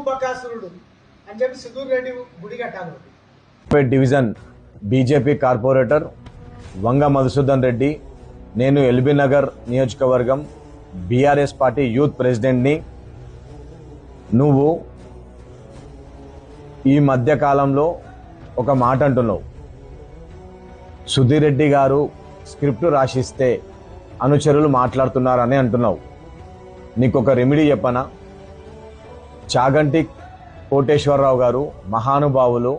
భూబకాసురుడు అని చెప్పి సుధీర్ రెడ్డి గుడి కట్టాలి. డివిజన్ బీజేపీ కార్పొరేటర్ వంగ మధుసూదన్ రెడ్డి. నేను ఎల్బీ నగర్ నియోజకవర్గం బీఆర్ఎస్ పార్టీ యూత్ ప్రెసిడెంట్ని. నువ్వు ఈ మధ్యకాలంలో ఒక మాట అంటున్నావు, సుధీర్ రెడ్డి గారు స్క్రిప్ట్ రాసిస్తే అనుచరులు మాట్లాడుతున్నారని అంటున్నావు. నీకు ఒక రెమెడీ చెప్పనా? చాగంటి కోటేశ్వరరావు గారు మహానుభావులు.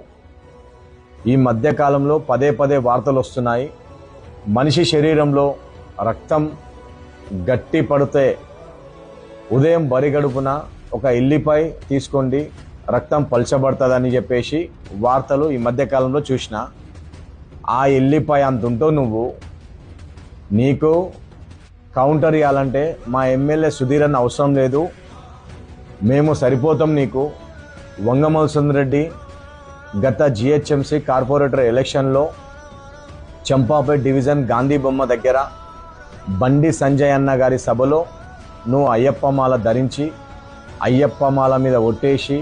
ఈ మధ్యకాలంలో పదే పదే వార్తలు వస్తున్నాయి. మనిషి శరీరంలో రక్తం గట్టి పడితే ఉదయం బరిగడుపున ఒక ఎల్లిపాయ తీసుకోండి, రక్తం పల్చబడుతుందని చెప్పేసి వార్తలు ఈ మధ్యకాలంలో చూసిన. ఆ ఎల్లిపాయ అంతుంటో నువ్వు, నీకు కౌంటర్ ఇవ్వాలంటే మా ఎమ్మెల్యే సుధీర్ అన్న అవసరం లేదు, మేము సరిపోతాం నీకు. వంగ మధుసూదన్ రెడ్డి గత జిహెచ్ఎంసీ కార్పొరేటర్ ఎలక్షన్లో చంపాపేట్ డివిజన్ గాంధీ బొమ్మ దగ్గర బండి సంజయ్ అన్న గారి సభలో నువ్వు అయ్యప్పమాల ధరించి అయ్యప్పమాల మీద ఒట్టేసి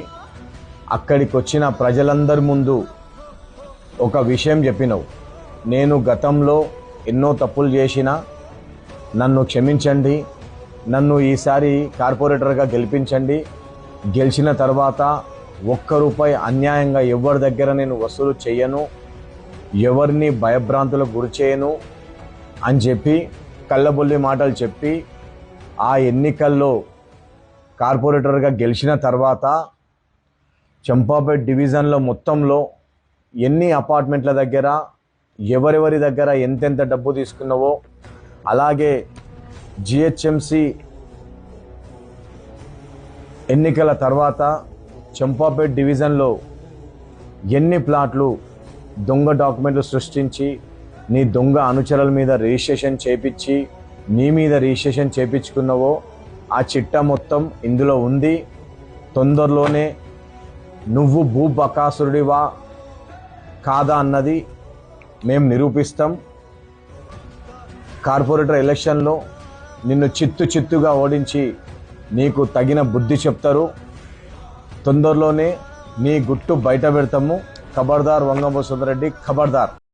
అక్కడికి వచ్చిన ప్రజలందరి ముందు ఒక విషయం చెప్పినవు. నేను గతంలో ఎన్నో తప్పులు చేసిన, నన్ను క్షమించండి, నన్ను ఈసారి కార్పొరేటర్గా గెలిపించండి, గెలిచిన తర్వాత ₹1 అన్యాయంగా ఎవరి దగ్గర నేను వసూలు చేయను, ఎవరిని భయభ్రాంతులకు గురి చేయను అని చెప్పి కళ్ళబొల్లి మాటలు చెప్పి ఆ ఎన్నికల్లో కార్పొరేటర్గా గెలిచిన తర్వాత చంపాపేట్ డివిజన్లో మొత్తంలో ఎన్ని అపార్ట్మెంట్ల దగ్గర ఎవరెవరి దగ్గర ఎంతెంత డబ్బు తీసుకున్నావో, అలాగే జిహెచ్ఎంసి ఎన్నికల తర్వాత చంపాపేట్ డివిజన్లో ఎన్ని ప్లాట్లు దొంగ డాక్యుమెంట్లు సృష్టించి నీ దొంగ అనుచరుల మీద రిజిస్ట్రేషన్ చేపించి నీ మీద రిజిస్ట్రేషన్ చేపించుకున్నావో ఆ చిట్టా మొత్తం ఇందులో ఉంది. తొందరలోనే నువ్వు భూబకాసురుడివా కాదా అన్నది మేము నిరూపిస్తాం. కార్పొరేటర్ ఎలక్షన్లో నిన్ను చిత్తుగా ఓడించి నీకు తగిన బుద్ధి చెప్తారు. తొందరలోనే నీ గుట్టు బయట పెడతాము. ఖబర్దార్ వంగ మధుసూదన్ రెడ్డి, ఖబర్దార్.